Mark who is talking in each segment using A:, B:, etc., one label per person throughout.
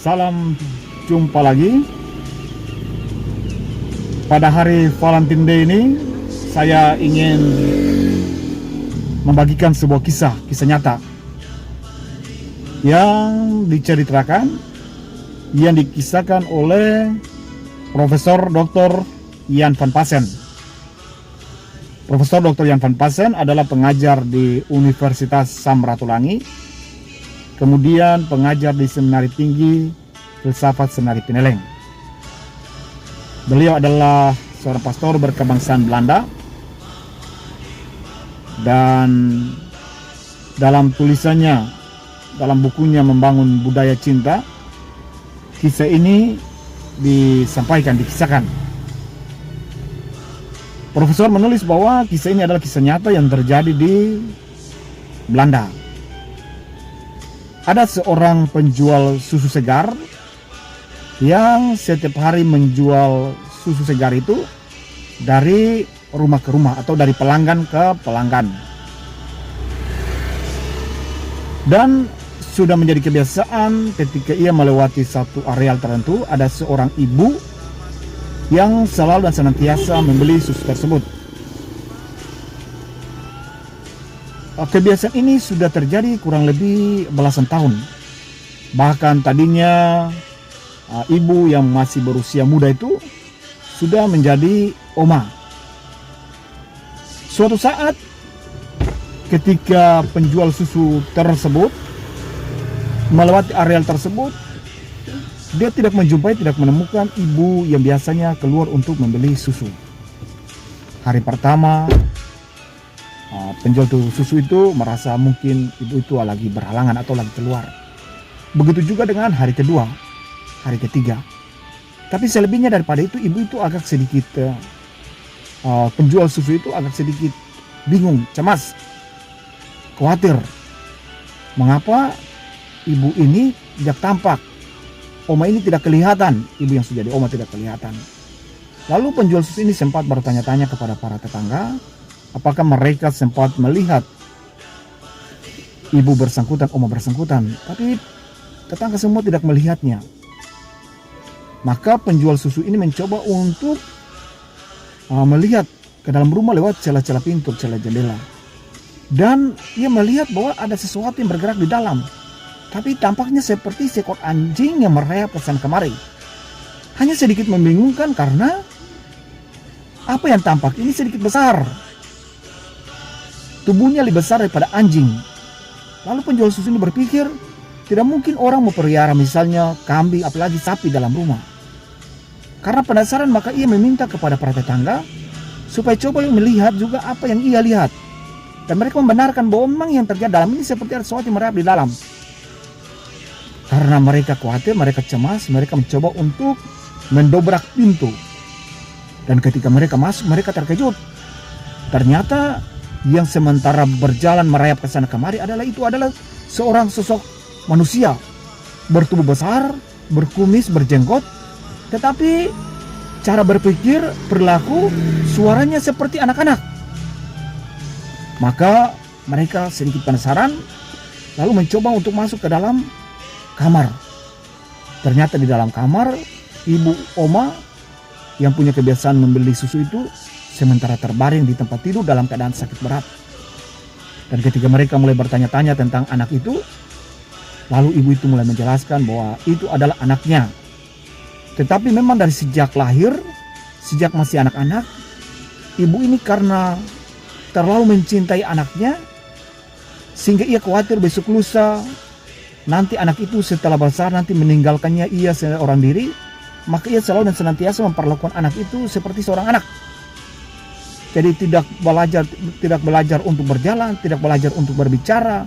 A: Salam jumpa lagi. Pada hari Valentine Day ini, saya ingin membagikan sebuah kisah nyata yang diceritakan, yang dikisahkan oleh Profesor Dr. Jan van Passen. Profesor Dr. Jan van Passen adalah pengajar di Universitas Samratulangi, kemudian pengajar di Seminari Tinggi Filsafat Senari Pineleng. Beliau adalah seorang pastor berkebangsaan Belanda, dan dalam tulisannya, dalam bukunya Membangun Budaya Cinta, kisah ini dikisahkan. Profesor menulis bahwa kisah ini adalah kisah nyata yang terjadi di Belanda. Ada seorang penjual susu segar yang setiap hari menjual susu segar itu dari rumah ke rumah atau dari pelanggan ke pelanggan. Dan sudah menjadi kebiasaan ketika ia melewati satu areal tertentu, ada seorang ibu yang selalu dan senantiasa membeli susu tersebut. Kebiasaan ini sudah terjadi kurang lebih belasan tahun. Bahkan tadinya ibu yang masih berusia muda itu sudah menjadi oma. Suatu saat ketika penjual susu tersebut melewati areal tersebut, dia tidak menemukan ibu yang biasanya keluar untuk membeli susu. Hari pertama, penjual susu itu merasa mungkin ibu itu lagi berhalangan atau lagi keluar. Begitu juga dengan hari kedua, hari ketiga. Tapi selebihnya daripada itu, ibu itu agak sedikit, penjual susu itu agak sedikit bingung, cemas, khawatir. Mengapa ibu ini tidak tampak? Oma ini tidak kelihatan, ibu yang sudah jadi oma tidak kelihatan. Lalu penjual susu ini sempat bertanya-tanya kepada para tetangga, apakah mereka sempat melihat ibu bersangkutan, oma bersangkutan. Tapi tetangga semua tidak melihatnya. Maka penjual susu ini mencoba untuk melihat ke dalam rumah lewat celah-celah pintu, celah jendela. Dan ia melihat bahwa ada sesuatu yang bergerak di dalam. Tapi tampaknya seperti seekor anjing yang merayap ke sana kemari. Hanya sedikit membingungkan karena apa yang tampak ini sedikit besar. Tubuhnya lebih besar daripada anjing. Lalu penjual susu ini berpikir, tidak mungkin orang memelihara misalnya kambing apalagi sapi dalam rumah. Karena penasaran, maka ia meminta kepada para tetangga supaya coba melihat juga apa yang ia lihat. Dan mereka membenarkan bahwa memang yang terjadi dalam ini seperti ada sesuatu yang merayap di dalam. Karena mereka khawatir, mereka cemas, mereka mencoba untuk mendobrak pintu. Dan ketika mereka masuk, mereka terkejut. Ternyata yang sementara berjalan merayap ke sana kemari adalah seorang sosok manusia bertubuh besar, berkumis, berjenggot, tetapi cara berpikir, perilaku, suaranya seperti anak-anak. Maka mereka sedikit penasaran, lalu mencoba untuk masuk ke dalam kamar. Ternyata di dalam kamar, ibu oma yang punya kebiasaan membeli susu itu sementara terbaring di tempat tidur dalam keadaan sakit berat. Dan ketika mereka mulai bertanya-tanya tentang anak itu, lalu ibu itu mulai menjelaskan bahwa itu adalah anaknya. Tetapi memang dari sejak lahir, sejak masih anak-anak, ibu ini karena terlalu mencintai anaknya, sehingga ia khawatir besok lusa nanti anak itu setelah besar nanti meninggalkannya ia seorang diri, maka ia selalu dan senantiasa memperlakukan anak itu seperti seorang anak. Jadi tidak belajar untuk berjalan, tidak belajar untuk berbicara,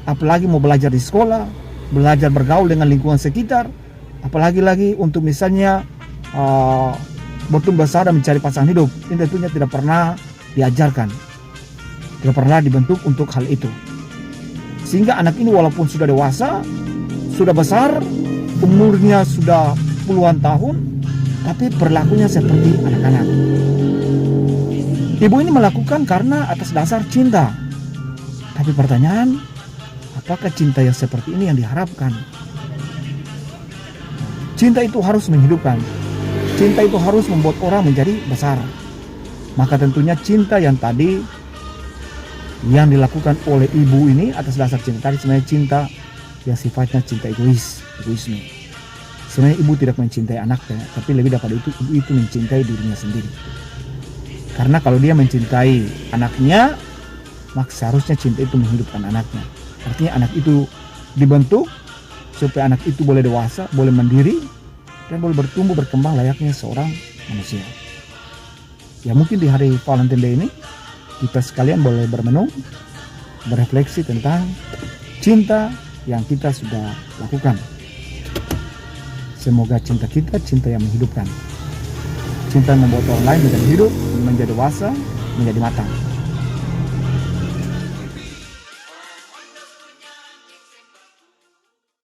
A: apalagi mau belajar di sekolah, belajar bergaul dengan lingkungan sekitar, apalagi lagi untuk misalnya bertumbuh besar dan mencari pasangan hidup. Ini tentunya tidak pernah diajarkan, tidak pernah dibentuk untuk hal itu. Sehingga anak ini walaupun sudah dewasa, sudah besar, umurnya sudah puluhan tahun, tapi perilakunya seperti anak-anak. Ibu ini melakukan karena atas dasar cinta. Tapi pertanyaan, apakah cinta yang seperti ini yang diharapkan? Cinta itu harus menghidupkan. Cinta itu harus membuat orang menjadi besar. Maka tentunya cinta yang tadi yang dilakukan oleh ibu ini atas dasar cinta tadi sebenarnya cinta yang sifatnya cinta egoisme. Sebenarnya ibu tidak mencintai anaknya, tapi lebih daripada itu, ibu itu mencintai dirinya sendiri. Karena kalau dia mencintai anaknya, maka seharusnya cinta itu menghidupkan anaknya. Artinya anak itu dibentuk supaya anak itu boleh dewasa, boleh mandiri, dan boleh bertumbuh berkembang layaknya seorang manusia. Ya mungkin di hari Valentine Day ini kita sekalian boleh bermenung, berefleksi tentang cinta yang kita sudah lakukan. Semoga cinta kita cinta yang menghidupkan. Cinta yang membuat orang lain menjadi hidup, menjadi dewasa, menjadi matang.